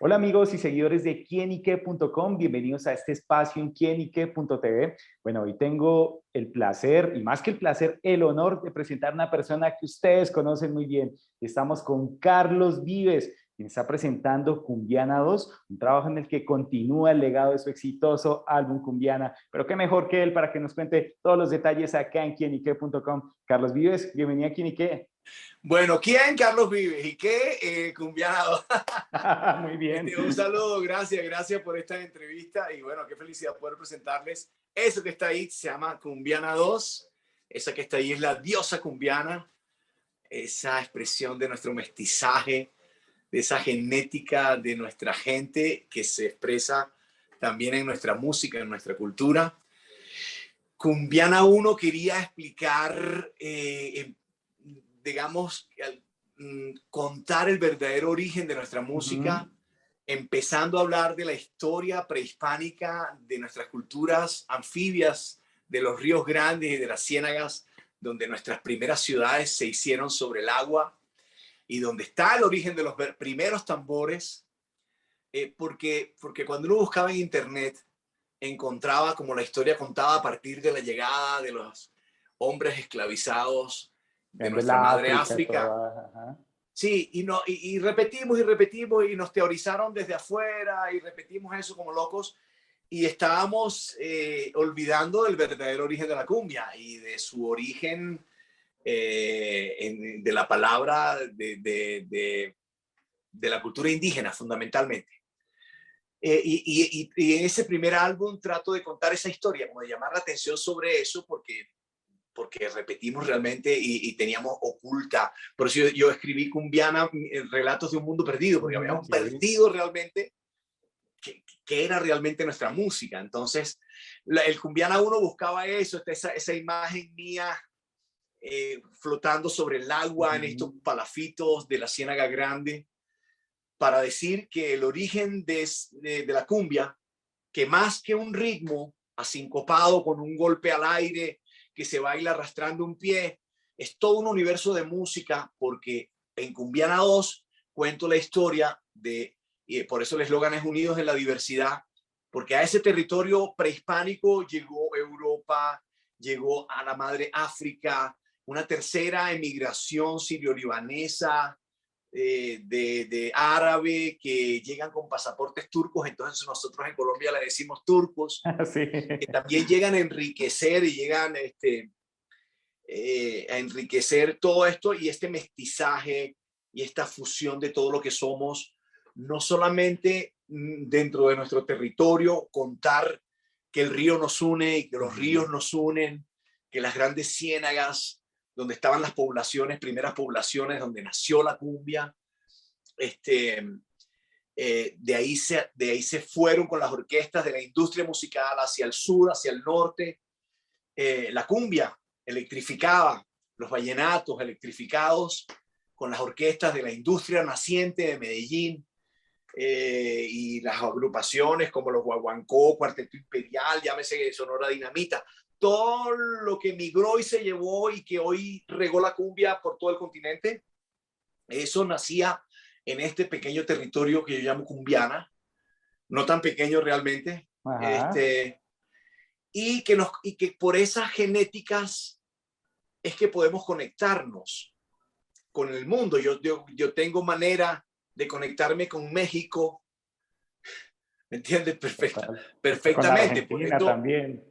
Hola amigos y seguidores de quienique.com, bienvenidos a este espacio en quienique.tv. Bueno, hoy tengo el placer, y más que el placer, el honor de presentar a una persona que ustedes conocen muy bien. Estamos con Carlos Vives, quien está presentando Cumbiana 2, un trabajo en el que continúa el legado de su exitoso álbum Cumbiana. Pero qué mejor que él para que nos cuente todos los detalles acá en quienique.com. Carlos Vives, bienvenido a Quienique. Bueno, ¿quién? Carlos Vives. ¿Y qué? Cumbiana 2. Muy bien. Un saludo, gracias por esta entrevista y bueno, qué felicidad poder presentarles. Eso que está ahí se llama Cumbiana 2. Esa que está ahí es la diosa cumbiana, esa expresión de nuestro mestizaje, de esa genética de nuestra gente que se expresa también en nuestra música, en nuestra cultura. Cumbiana 1 quería explicar, digamos, contar el verdadero origen de nuestra música, empezando a hablar de la historia prehispánica de nuestras culturas anfibias, de los ríos grandes y de las ciénagas, donde nuestras primeras ciudades se hicieron sobre el agua y donde está el origen de los primeros tambores, porque cuando uno buscaba en internet, encontraba como la historia contada a partir de la llegada de los hombres esclavizados de De nuestra la madre África, África. toda. Ajá. Sí, y repetimos y repetimos y nos teorizaron desde afuera y repetimos eso como locos y estábamos olvidando del verdadero origen de la cumbia y de su origen de la palabra de la cultura indígena fundamentalmente. Y en ese primer álbum trato de contar esa historia, como de llamar la atención sobre eso, porque repetimos realmente y teníamos oculta. Por eso yo escribí Cumbiana, relatos de un mundo perdido, porque habíamos Sí. perdido realmente qué era realmente nuestra música. Entonces, el Cumbiana 1 buscaba eso, esa imagen mía flotando sobre el agua en estos palafitos de la Ciénaga Grande, para decir que el origen de la cumbia, que más que un ritmo asincopado con un golpe al aire que se baila arrastrando un pie, es todo un universo de música, porque en Cumbiana 2 cuento la historia de, y por eso el eslogan es Unidos en la Diversidad, porque a ese territorio prehispánico llegó Europa, llegó a la madre África, una tercera emigración sirio-libanesa, de árabe que llegan con pasaportes turcos, entonces nosotros en Colombia le decimos turcos, Sí. que también llegan a enriquecer y llegan a enriquecer todo esto y este mestizaje y esta fusión de todo lo que somos, no solamente dentro de nuestro territorio, contar que el río nos une y que los ríos nos unen, que las grandes ciénagas donde estaban las poblaciones, primeras poblaciones donde nació la cumbia, de ahí se fueron con las orquestas de la industria musical hacia el sur, hacia el norte. La cumbia electrificaba, los vallenatos electrificados con las orquestas de la industria naciente de Medellín, y las agrupaciones como los Guaguancó, Cuarteto Imperial, llámese Sonora Dinamita, todo lo que migró y se llevó y que hoy regó la cumbia por todo el continente, eso nacía en este pequeño territorio que yo llamo Cumbiana, no tan pequeño realmente, Ajá. y que por esas genéticas es que podemos conectarnos con el mundo. Yo tengo manera de conectarme con México, ¿me entiendes? Total. Con la Perfectamente. Por Argentina esto, también,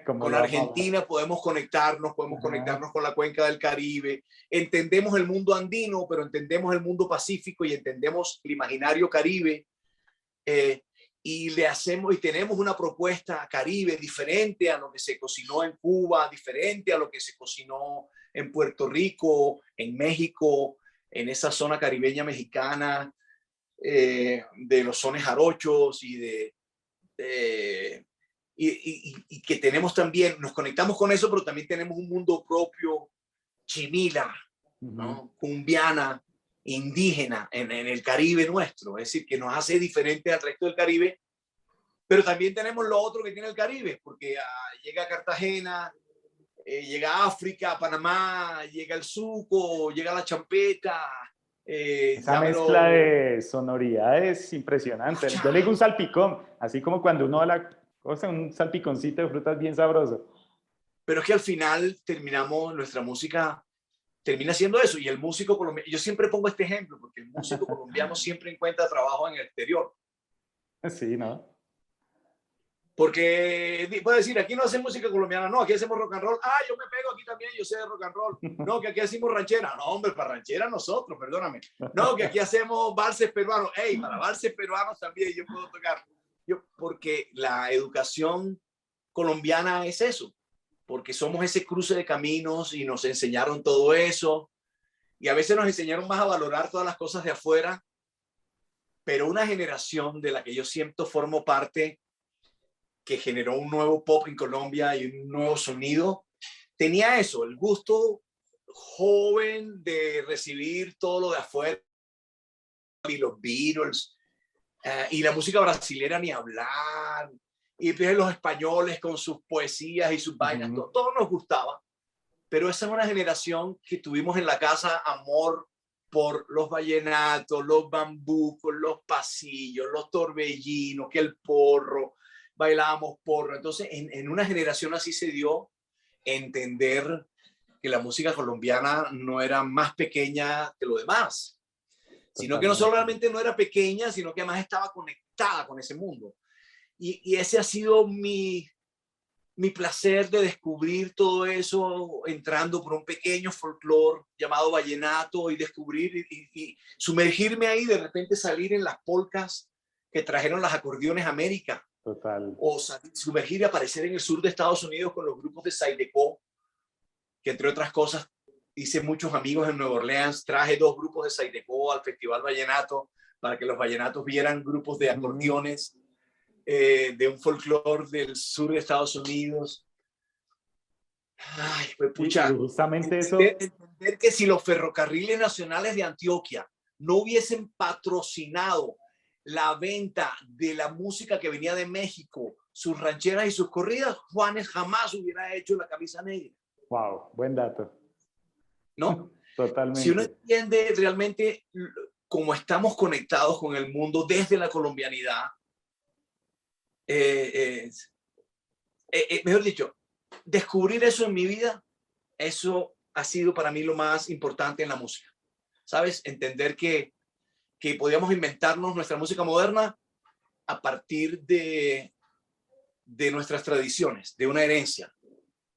como con lo vamos a hablar. Argentina podemos Ajá. conectarnos con la cuenca del Caribe. Entendemos el mundo andino, pero entendemos el mundo pacífico y entendemos el imaginario caribe. Eh, y le hacemos y tenemos una propuesta caribe diferente a lo que se cocinó en Cuba, diferente a lo que se cocinó en Puerto Rico, en México, en esa zona caribeña mexicana, de los sones jarochos de y que tenemos también, nos conectamos con eso, pero también tenemos un mundo propio, chimila, ¿no? Cumbiana, indígena en el Caribe nuestro, es decir, que nos hace diferente al resto del Caribe, pero también tenemos lo otro que tiene el Caribe, porque llega a Cartagena, llega a África, a Panamá, llega el suco, llega la champeta, Esa mezcla de sonoridades es impresionante. Yo le digo un salpicón, así como cuando uno va a la cosa, un salpiconcito de frutas bien sabroso. Pero es que al final terminamos, nuestra música termina siendo eso. Y el músico colombiano, yo siempre pongo este ejemplo, porque el músico colombiano siempre encuentra trabajo en el exterior. Sí, ¿no? Porque puede decir, aquí no hacemos música colombiana, no, aquí hacemos rock and roll. Ah, yo me pego aquí también, yo sé de rock and roll. No, que aquí hacemos ranchera. No, hombre, para ranchera nosotros, perdóname. No, que aquí hacemos valses peruanos. Hey, para valses peruanos también yo puedo tocar. Porque la educación colombiana es eso, porque somos ese cruce de caminos y nos enseñaron todo eso. Y a veces nos enseñaron más a valorar todas las cosas de afuera. Pero una generación de la que yo siento formo parte, que generó un nuevo pop en Colombia y un nuevo sonido, tenía eso, el gusto joven de recibir todo lo de afuera, y los Beatles, y la música brasileña ni hablar, y después los españoles con sus poesías y sus vainas, todo nos gustaba, pero esa es una generación que tuvimos en la casa amor por los vallenatos, los bambucos, los pasillos, los torbellinos, que el porro, bailábamos porro. Entonces, en una generación así se dio entender que la música colombiana no era más pequeña que lo demás, sino que no solamente no era pequeña, sino que además estaba conectada con ese mundo. Y ese ha sido mi placer de descubrir todo eso entrando por un pequeño folclore llamado vallenato y descubrir y sumergirme ahí, de repente salir en las polcas que trajeron las acordeones a América. Total. O sumergir y aparecer en el sur de Estados Unidos con los grupos de Zydeco, que entre otras cosas hice muchos amigos en Nueva Orleans, traje 2 grupos de Zydeco al Festival Vallenato para que los vallenatos vieran grupos de acordeones. De un folclore del sur de Estados Unidos. Ay, pues pucha. Y justamente Entender que si los ferrocarriles nacionales de Antioquia no hubiesen patrocinado la venta de la música que venía de México, sus rancheras y sus corridas, Juanes jamás hubiera hecho la camisa negra. Wow, buen dato. ¿No? Totalmente. Si uno entiende realmente cómo estamos conectados con el mundo desde la colombianidad, mejor dicho, descubrir eso en mi vida, eso ha sido para mí lo más importante en la música. ¿Sabes? Entender que podíamos inventarnos nuestra música moderna a partir de nuestras tradiciones, de una herencia,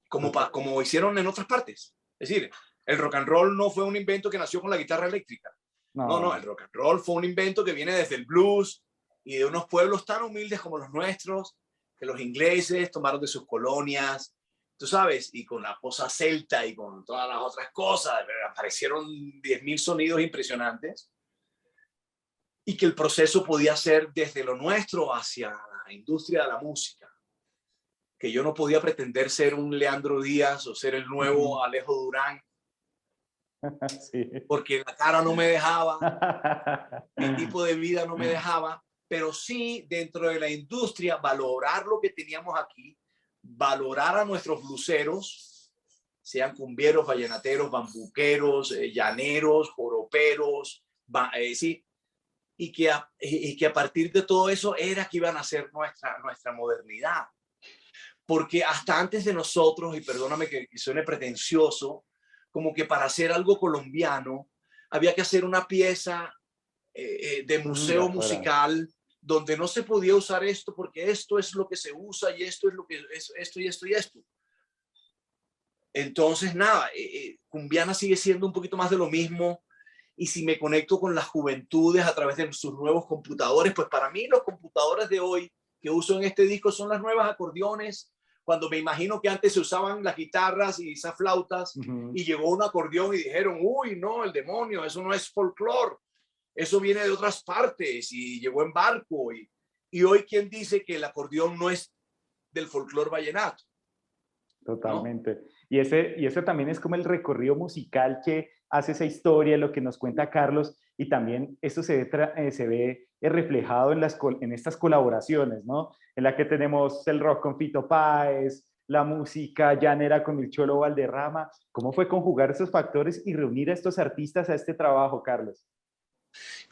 como hicieron en otras partes. Es decir, el rock and roll no fue un invento que nació con la guitarra eléctrica. No, el rock and roll fue un invento que viene desde el blues y de unos pueblos tan humildes como los nuestros, que los ingleses tomaron de sus colonias, tú sabes, y con la posa celta y con todas las otras cosas, aparecieron 10.000 sonidos impresionantes, y que el proceso podía ser desde lo nuestro hacia la industria de la música, que yo no podía pretender ser un Leandro Díaz o ser el nuevo Alejo Durán, sí. porque la cara no me dejaba, mi tipo de vida no me dejaba, pero sí dentro de la industria valorar lo que teníamos aquí, valorar a nuestros bluseros, sean cumbieros, vallenateros, bambuqueros, llaneros, joroperos, sí, y que a partir de todo eso era que iban a ser nuestra modernidad. Porque hasta antes de nosotros, y perdóname que suene pretencioso, como que para hacer algo colombiano había que hacer una pieza de museo musical donde no se podía usar esto porque esto es lo que se usa y esto es lo que es esto y esto y esto. Entonces, nada, Cumbiana sigue siendo un poquito más de lo mismo, y si me conecto con las juventudes a través de sus nuevos computadores, pues para mí los computadores de hoy que uso en este disco son las nuevas acordeones, cuando me imagino que antes se usaban las guitarras y esas flautas, y llegó un acordeón y dijeron, uy, no, el demonio, eso no es folclore, eso viene de otras partes y llegó en barco. Y hoy, ¿quién dice que el acordeón no es del folclore vallenato? Totalmente. ¿No? Y ese también es como el recorrido musical que hace esa historia, lo que nos cuenta Carlos, y también esto se ve reflejado en estas colaboraciones, ¿no? En la que tenemos el rock con Fito Páez, la música llanera con el Cholo Valderrama. ¿Cómo fue conjugar esos factores y reunir a estos artistas a este trabajo, Carlos?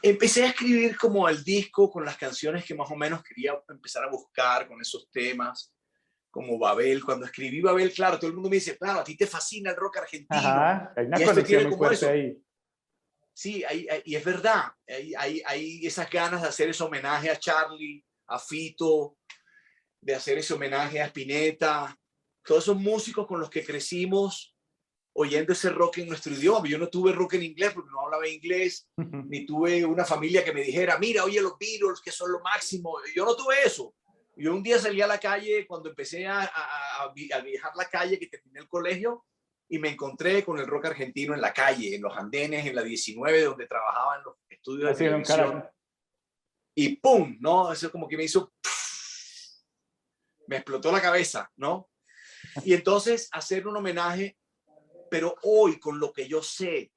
Empecé a escribir como el disco con las canciones que más o menos quería empezar a buscar con esos temas, como Babel. Cuando escribí Babel, claro, todo el mundo me dice, claro, a ti te fascina el rock argentino Ajá, hay una y esto conexión tiene muy como fuerte eso. ahí. Sí, y es verdad, hay esas ganas de hacer ese homenaje a Charlie, a Fito, de hacer ese homenaje a Spinetta, todos esos músicos con los que crecimos oyendo ese rock en nuestro idioma. Yo no tuve rock en inglés porque no hablaba inglés, ni tuve una familia que me dijera, mira, oye los Beatles, que son lo máximo. Yo no tuve eso. Yo un día salí a la calle cuando empecé a viajar la calle, que terminé el colegio, y me encontré con el rock argentino en la calle, en los andenes, en la 19, donde trabajaba en los estudios de Así en un televisión. Caracas. Y ¡pum! ¿No? Eso como que me hizo... Me explotó la cabeza, ¿no? Y entonces hacer un homenaje, pero hoy con lo que yo sé,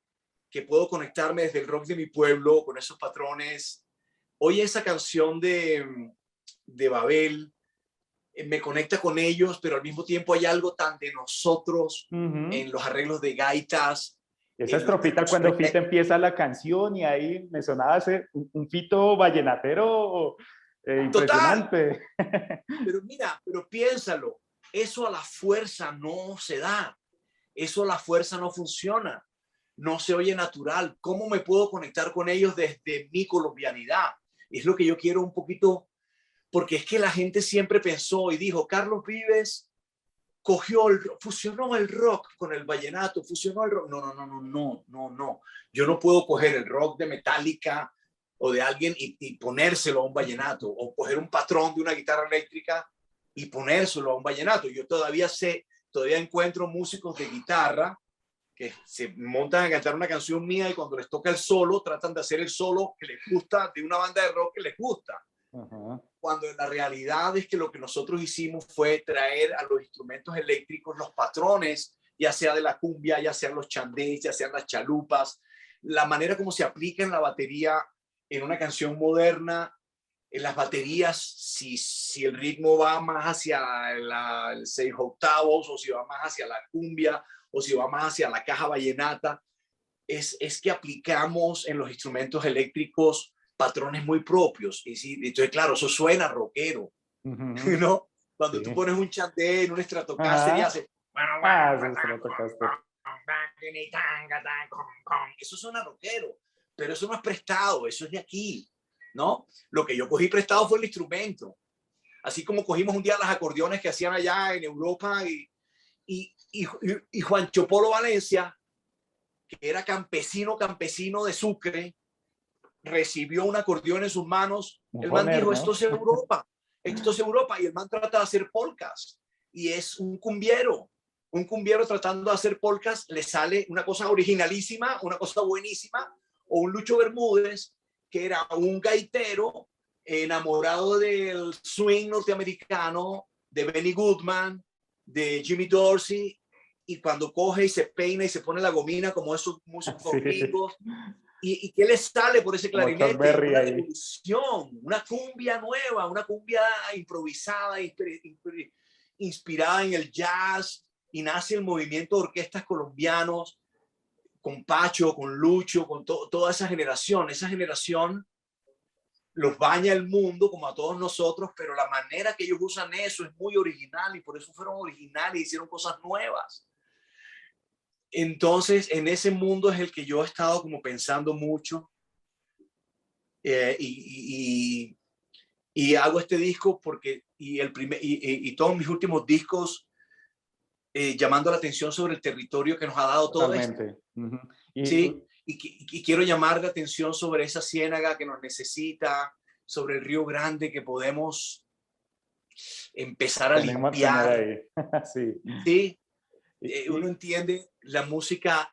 que puedo conectarme desde el rock de mi pueblo, con esos patrones. Hoy esa canción de Babel me conecta con ellos, pero al mismo tiempo hay algo tan de nosotros en los arreglos de gaitas. Esa estrofita cuando Fito empieza la canción y ahí me sonaba un Fito vallenatero Total, impresionante. pero mira, pero piénsalo, eso a la fuerza no se da, eso a la fuerza no funciona, no se oye natural. ¿Cómo me puedo conectar con ellos desde mi colombianidad? Es lo que yo quiero un poquito, porque es que la gente siempre pensó y dijo, Carlos Vives fusionó el rock con el vallenato, fusionó el rock. No, no, no, no, no, no, no. Yo no puedo coger el rock de Metallica o de alguien y ponérselo a un vallenato, o coger un patrón de una guitarra eléctrica y ponérselo a un vallenato. Yo todavía encuentro músicos de guitarra que se montan a cantar una canción mía y cuando les toca el solo, tratan de hacer el solo que les gusta de una banda de rock que les gusta. Ajá. Cuando la realidad es que lo que nosotros hicimos fue traer a los instrumentos eléctricos los patrones, ya sea de la cumbia, ya sean los chandés, ya sean las chalupas, la manera como se aplica en la batería en una canción moderna, en las baterías, si el ritmo va más hacia el 6/8 o si va más hacia la cumbia o si va más hacia la caja vallenata, es que aplicamos en los instrumentos eléctricos patrones muy propios. Y sí, entonces, claro, eso suena rockero, Uh-huh. ¿no? Cuando tú Sí. pones un chandé en un Stratocaster y Ajá. hace... Ah, sí, se lo tocaste. Eso suena rockero, pero eso no es prestado, eso es de aquí, ¿no? Lo que yo cogí prestado fue el instrumento. Así como cogimos un día las acordeones que hacían allá en Europa y Juancho Polo Valencia, que era campesino de Sucre, recibió un acordeón en sus manos. El man Homer, dijo, ¿no? esto es Europa, y el man trata de hacer polcas, y es un cumbiero tratando de hacer polcas, le sale una cosa originalísima, una cosa buenísima, o un Lucho Bermúdez, que era un gaitero enamorado del swing norteamericano, de Benny Goodman, de Jimmy Dorsey, y cuando coge y se peina y se pone la gomina como esos músicos Sí, gringos, ¿y qué le sale por ese como Chuck clarinete? Berry Una ahí. revolución, una cumbia nueva, una cumbia improvisada, inspirada en el jazz, y nace el movimiento de orquestas colombianos, con Pacho, con Lucho, con toda esa generación. Esa generación los baña el mundo como a todos nosotros, pero la manera que ellos usan eso es muy original y por eso fueron originales y hicieron cosas nuevas. Entonces, en ese mundo es el que yo he estado como pensando mucho, y hago este disco porque, y todos mis últimos discos, llamando la atención sobre el territorio que nos ha dado todo esto, Totalmente. Uh-huh. Y ¿sí? Y quiero llamar la atención sobre esa ciénaga que nos necesita, sobre el río Grande que podemos empezar a tenemos tener limpiar, ahí. Sí. ¿sí? Uno Y entiende la música,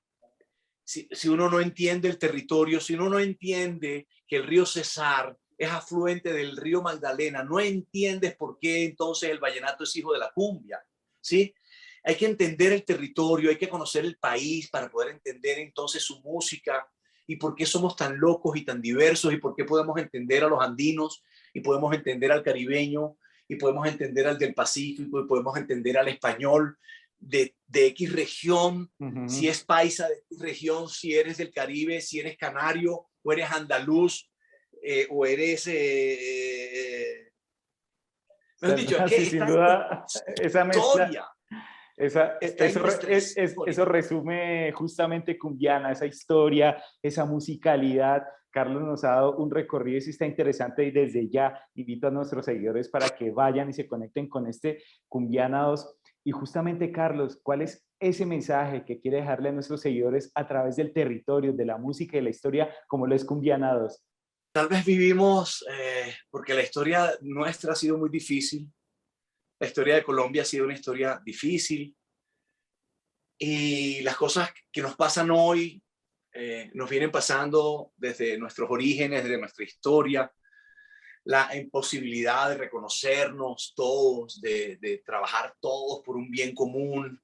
si uno no entiende el territorio, si uno no entiende que el río Cesar es afluente del río Magdalena, no entiendes por qué entonces el vallenato es hijo de la cumbia, ¿sí? Hay que entender el territorio, hay que conocer el país para poder entender entonces su música y por qué somos tan locos y tan diversos y por qué podemos entender a los andinos y podemos entender al caribeño y podemos entender al del Pacífico y podemos entender al español de X región, si Ujú. es paisa de X región, si eres del Caribe, si eres canario, o eres andaluz, o eres... mejor dicho, es que Sí, sin está en nuestra duda, esa mezcla. historia, está en Eso, nuestra eso historia. resume justamente Cumbiana, esa historia, esa musicalidad. Carlos nos ha dado un recorrido y sí está interesante y desde ya invito a nuestros seguidores para que vayan y se conecten con este Cumbiana 2. Y justamente, Carlos, ¿cuál es ese mensaje que quiere dejarle a nuestros seguidores a través del territorio, de la música y la historia, como lo es Cumbiana 2? Tal vez vivimos, porque la historia nuestra ha sido muy difícil, la historia de Colombia ha sido una historia difícil, y las cosas que nos pasan hoy nos vienen pasando desde nuestros orígenes, desde nuestra historia, la imposibilidad de reconocernos todos, de trabajar todos por un bien común,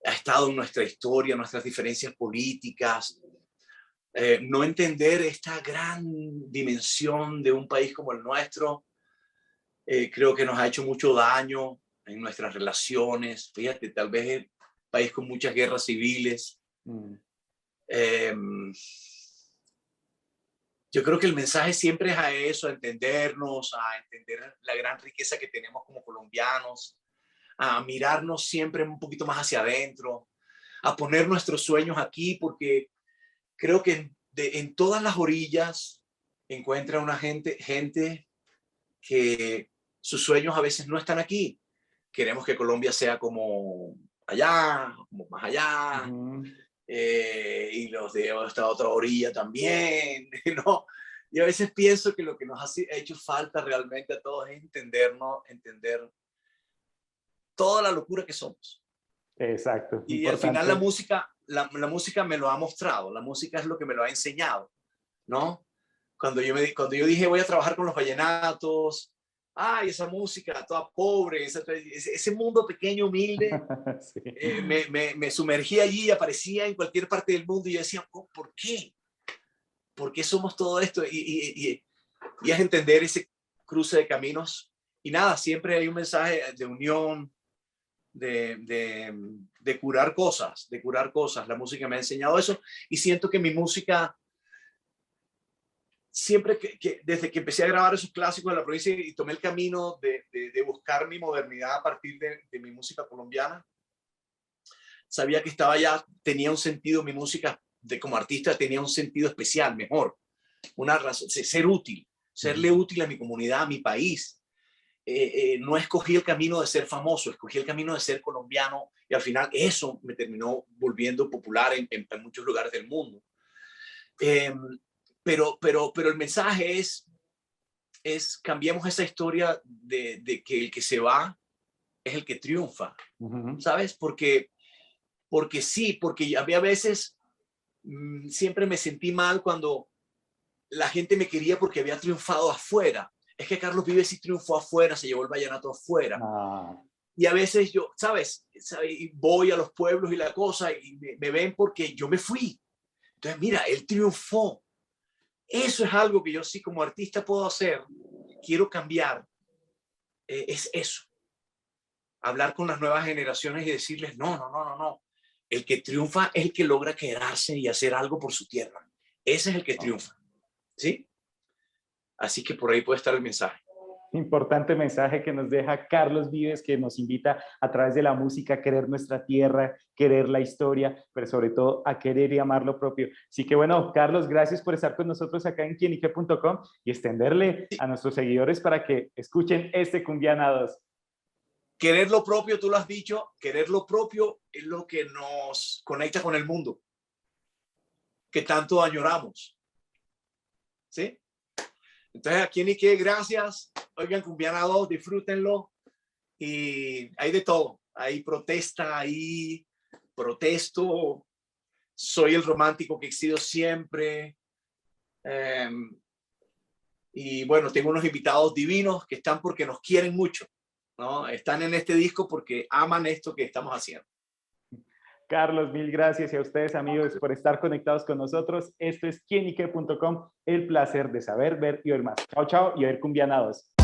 ha estado en nuestra historia, nuestras diferencias políticas, no entender esta gran dimensión de un país como el nuestro, creo que nos ha hecho mucho daño en nuestras relaciones. Fíjate, tal vez el país con muchas guerras civiles. Mm. Eh, yo creo que el mensaje siempre es a eso, a entendernos, a entender la gran riqueza que tenemos como colombianos, a mirarnos siempre un poquito más hacia adentro, a poner nuestros sueños aquí, porque creo que en todas las orillas encuentra una gente que sus sueños a veces no están aquí. Queremos que Colombia sea como allá, como más allá, Ujú. y los de esta otra orilla también, ¿no? Y a veces pienso que lo que nos ha hecho falta realmente a todos es entendernos, entender toda la locura que somos. Exacto, Y al final importante. la música me lo ha mostrado, la música es lo que me lo ha enseñado, ¿no? Cuando yo dije voy a trabajar con los vallenatos, ay, esa música toda pobre, ese mundo pequeño, humilde, Sí. me sumergí allí y aparecía en cualquier parte del mundo y yo decía, oh, ¿por qué? ¿Por qué somos todo esto? Y es entender ese cruce de caminos. Y nada, siempre hay un mensaje de unión, de curar cosas, de curar cosas. La música me ha enseñado eso y siento que mi música, siempre desde que empecé a grabar esos clásicos de la provincia y tomé el camino de buscar mi modernidad a partir de mi música colombiana, sabía que estaba ya, tenía un sentido, mi música como artista tenía un sentido especial, mejor, una razón, ser útil, serle Ujú. útil a mi comunidad, a mi país. No escogí el camino de ser famoso, escogí el camino de ser colombiano y al final eso me terminó volviendo popular en muchos lugares del mundo. Eh, pero el mensaje es cambiemos esa historia de que el que se va es el que triunfa, Ujú. ¿sabes? Porque sí, porque a mí a veces siempre me sentí mal cuando la gente me quería porque había triunfado afuera. Es que Carlos Vives sí triunfó afuera, se llevó el vallenato afuera. Ah, Y a veces yo, ¿sabes? Voy a los pueblos y la cosa y me ven porque yo me fui. Entonces, mira, él triunfó. Eso es algo que yo sí como artista puedo hacer. Quiero cambiar. Es eso. Hablar con las nuevas generaciones y decirles, no, no, no, no, no. El que triunfa es el que logra quedarse y hacer algo por su tierra. Ese es el que triunfa. ¿Sí? Así que por ahí puede estar el mensaje. importante mensaje que nos deja Carlos Vives, que nos invita a través de la música a querer nuestra tierra, querer la historia, pero sobre todo a querer y amar lo propio. Así que bueno, Carlos, gracias por estar con nosotros acá en quienique.com y extenderle a nuestros seguidores para que escuchen este Cumbiana 2. Querer lo propio, tú lo has dicho, querer lo propio es lo que nos conecta con el mundo, que tanto añoramos. ¿Sí? Entonces, aquí ni qué, gracias. Oigan, Cumbiana 2, disfrútenlo. Y hay de todo. Hay protesta, hay protesto. Soy el romántico que he sido siempre. Eh, y bueno, tengo unos invitados divinos que están porque nos quieren mucho, ¿no? Están en este disco porque aman esto que estamos haciendo. Carlos, mil gracias y a ustedes amigos por estar conectados con nosotros. Esto es quienique.com, el placer de saber, ver y oír más. Chao, chao y oír Cumbiana 2.